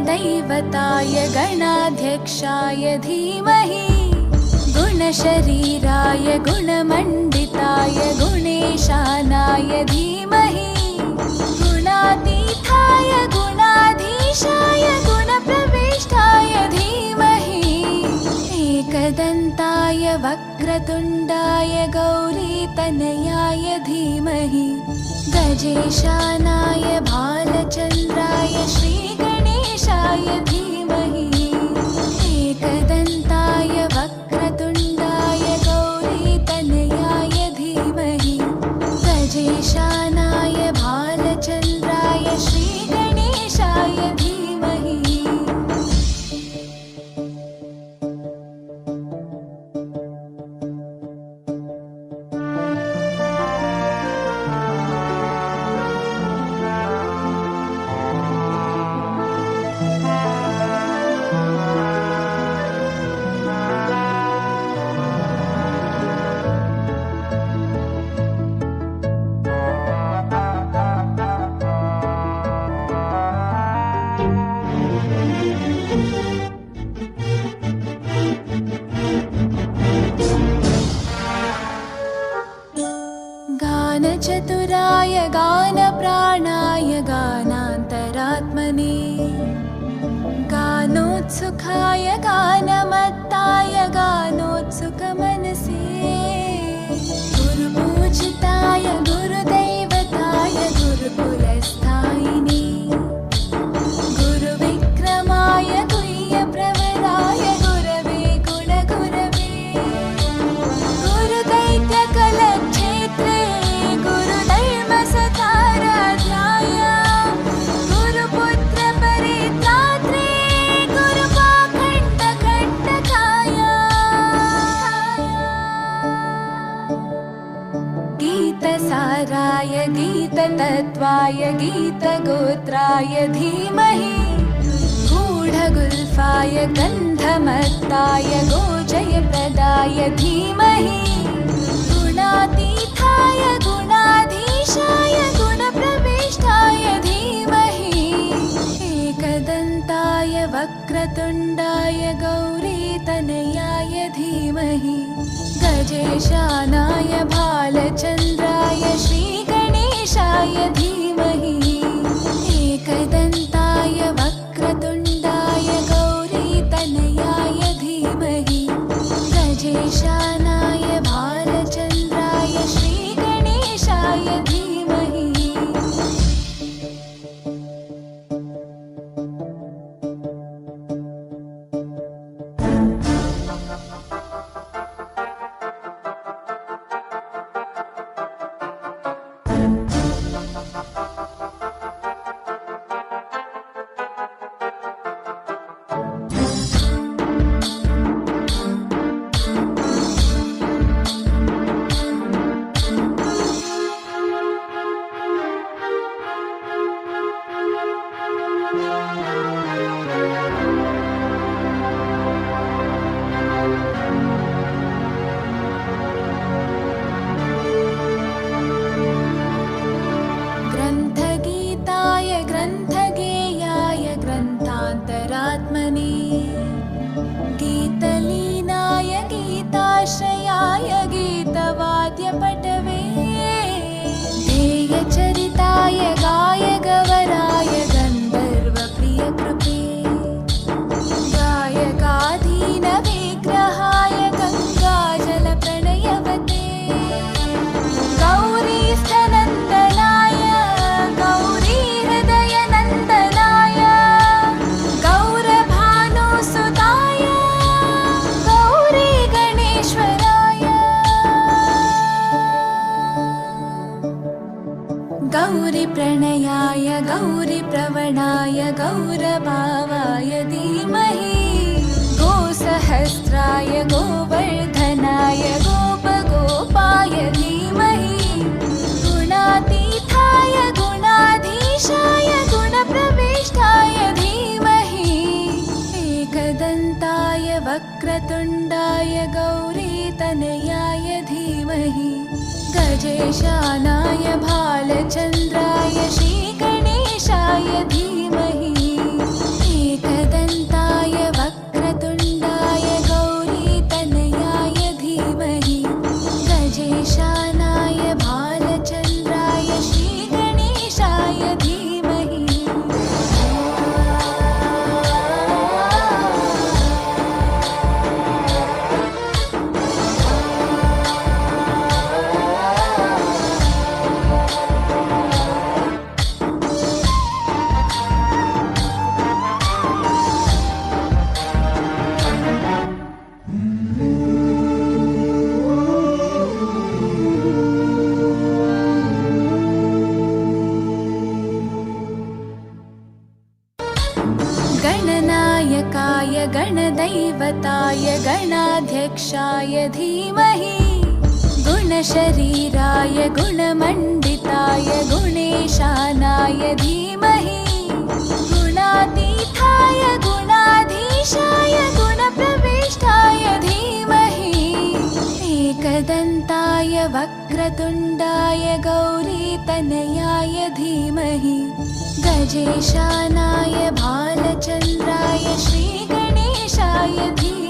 गुणदैवताय गणाध्यक्षाय धीमहि गुणशरीराय गुणमण्डिताय गुणेशानाय धीमहि गुणातीताय गुणाधीशाय गुणप्रविष्टाय धीमहि एकदन्ताय वक्रतुण्डाय गौरीतनयाय धीमहि गजेशानाय भालचन्द्राय श्रीगणेशाय धीमहि एकदन्ताय वक्रतुण्डाय गौरीतनयाय धीमहि गजेशानाय भालचन्द्राय श्रीगणेशाय धीमहि। गानचतुराय गानप्राणाय गानान्तरात्मने गानोत्सुकाय गानमत्ताय गानोत्सुकमनसे गुरुपूजिताय गुरुदैवताय गुरुकुलस्थायिने गुरुविक्रमाय गुह्यप्रवराय गुरवे गुणगुरवे गुरुदैत्यकलक्षेत्रे गुरुधर्मसताराध्याय गुरुपुत्रपरित्रात्रे गुरुपाखण्डकण्टकाय गीतसाराय गीततत्त्वाय गीतगोत्राय धीमहि गूढगुल्फाय गन्धमत्ताय गोजयप्रदाय धीमहि गुणातीताय गुणाधीशाय गुणप्रविष्टाय धीमहि एकदन्ताय वक्रतुण्डाय गौरीतनयाय धीमहि गजेशानाय भालचन्द्राय श्रीगणेशाय धीमहि एकदन्ताय वक्रतुण्डाय गौरीतनयाय धीमहि गजेशानाय भालचन्द्राय श्रीगणेशाय धीमहि। ग्रन्थगीताय ग्रन्थगेयाय ग्रन्थान्तरात्मने गीतलीनाय गीताश्रयाय गीतवाद्यपटवे ध्येयचरिताय गायगवराय गन्धर्वप्रियकृपे गायकाधीनविग्रहाय गङ्गाजलप्रणयवते गौरीस्थनन्दनाय गौरीहृदयनन्दनाय गौरभानुसुताय गौरीगणेश्वराय गौरीप्रणयाय गौरीप्रवणाय गौरभावाय धीमहि गोसहस्राय गोवर्धनाय गोपगोपाय धीमहि गुणातीताय गुणाधीशाय गुणप्रविष्टाय धीमहि एकदन्ताय वक्रतुण्डाय गौरीतनयाय धीमहि गजेशानाय भालचन्द्राय श्रीगणेशाय धीमहि गजेशानाय भालचन्द्राय श्रीगणेशाय धीमहि गणनायकाय गणदैवताय गणाध्यक्षाय धीमहि गुणशरीराय गुणमण्डिताय गुणेशानाय धीमहि गुणातीताय गुणाधीशाय गुणप्रविष्टाय धीमहि एकदन्ताय वक्रतुण्डाय गौरीतनयाय धीमहि गजेशानाय भालचन्द्राय श्रीगणेशाय धीमहि